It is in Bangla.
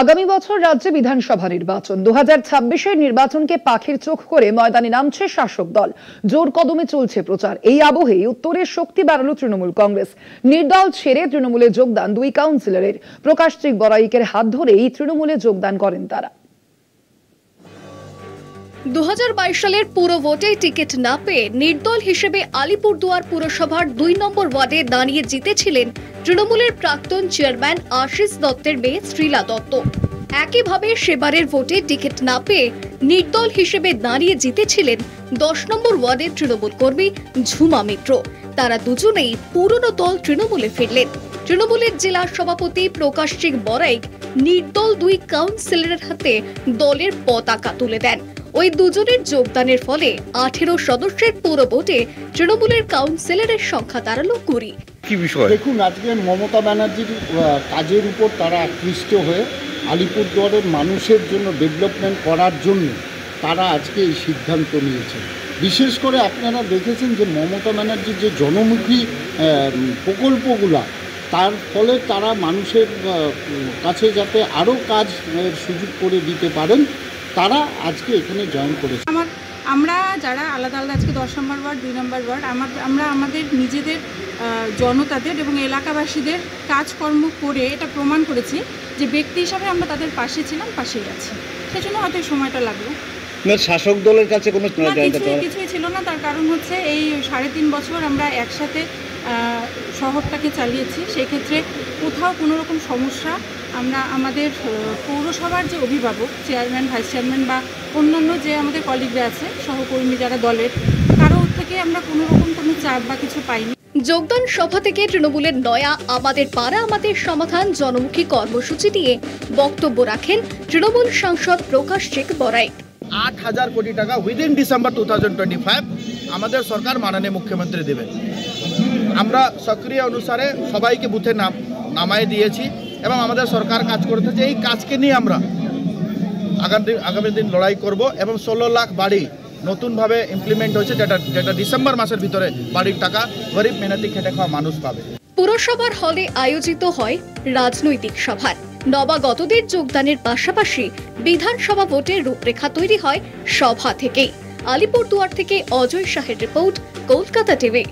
আগামী বছর রাজ্যে বিধানসভা নির্বাচন 2026-এর নির্বাচনকে পাখির চোখ করে ময়দানে নামছে শাসক দল। জোর কদমে চলছে প্রচার। এই আবহেই উত্তরের শক্তি বাড়ালো তৃণমূল কংগ্রেস। নির্দল ছেড়ে তৃণমূলে যোগদান দুই কাউন্সিলরের। প্রকাশচিক বড়াইকের হাত ধরেই তৃণমূলে যোগদান করেন তারা। 2022 সালের পুরো ভোটে টিকিট না পেয়ে নির্দল হিসেবে আলিপুরদুয়ার পুরসভার 2 নম্বর ওয়ার্ডে দাঁড়িয়ে জিতেছিলেন তৃণমূলের প্রাক্তন চেয়ারম্যান আশিস দত্তের মেয়ে শ্রীলা দত্ত। একইভাবে সেবারের ভোটে টিকিট না পেয়ে নির্দল হিসেবে দাঁড়িয়ে জিতেছিলেন 10 নম্বর ওয়ার্ডের তৃণমূল কর্মী ঝুমা মিত্র। তারা দুজনেই পুরনো দল তৃণমূলে ফিরলেন। তৃণমূলের জেলা সভাপতি প্রকাশচিক বড়াইক নির্দল 2 কাউন্সিলরের হাতে দলের পতাকা তুলে দেন। ওই দুজনের যোগদানের ফলে 18 সদস্যের পুরো ভোটে তৃণমূলের কাউন্সিলরের সংখ্যা দাঁড়ালো 20। কি বিষয়? দেখুন, আজকে মমতা ব্যানার্জির কাজের উপর তারা আকৃষ্ট হয়ে আলিপুরদুয়ারের মানুষের জন্য ডেভেলপমেন্ট করার জন্য তারা আজকে এই সিদ্ধান্ত নিয়েছে। বিশেষ করে আপনারা দেখেছেন যে মমতা ব্যানার্জির যে জনমুখী প্রকল্পগুলো, তার ফলে তারা মানুষের কাছে যাতে আরও কাজ সুযোগ করে দিতে পারেন, তারা আজকে এখানে জয়েন করেছে। আমরা যারা আলাদা আলাদা আজকে 10 নম্বর ওয়ার্ড 2 নম্বর ওয়ার্ড আমরা আমাদের নিজেদের জনতাদের এবং এলাকাবাসীদের কাজকর্ম করে এটা প্রমাণ করেছি যে ব্যক্তি হিসাবে আমরা তাদের পাশে ছিলাম, পাশেই আছি। সেজন্য হয়তো সময়টা লাগলো। শাসক দলের কাছে কোনো কিছুই ছিল না। তার কারণ হচ্ছে এই 3.5 বছর আমরা একসাথে শহরটাকে চালিয়েছি। সেই ক্ষেত্রে কোথাও কোনো রকম সমস্যা আমরা আমাদের পৌরসভার যে অভিভাবক, চেয়ারম্যান, ভাইস চেয়ারম্যান বা অন্যান্য যে আমাদের কলিগরা আছে, সহকর্মী যারা দলের, কারো থেকে আমরা কোনো রকম কোনো চাপ বা কিছু পাইনি। যোগদান সভা থেকে তৃণমূলের নয়া আমাদের পাড়া আমাদের সমাধান জনমুখী কর্মসূচি নিয়ে বক্তব্য রাখেন তৃণমূল সাংসদ প্রকাশচিক বড়াইক। 8,000 কোটি টাকা উইদিন ডিসেম্বর 2025 আমাদের সরকার মাননীয় মুখ্যমন্ত্রী দেবেন। আমরা সক্রিয় অনুসারে সবাইকে বুথে নামায় দিয়েছি এবং আমাদের সরকার কাজ করতেছে। এই কাজকে নিয়ে আমরা আগামী দিন লড়াই করব এবং 16 লাখ বাড়ি নতুনভাবে ইমপ্লিমেন্ট হয়েছে, যেটা ডিসেম্বর মাসের ভিতরে বাড়ির টাকা গরিব মেহনতি খেটে খাওয়া মানুষ পাবে। পুরসভার হলে আয়োজিত হয় রাজনৈতিক সভা। নবাগতদের যোগদানের পাশাপাশি বিধানসভা ভোটের রূপরেখা তৈরি হয় সভা থেকেই। আলিপুরদুয়ার থেকে অজয় শাহের রিপোর্ট, কলকাতা টিভি।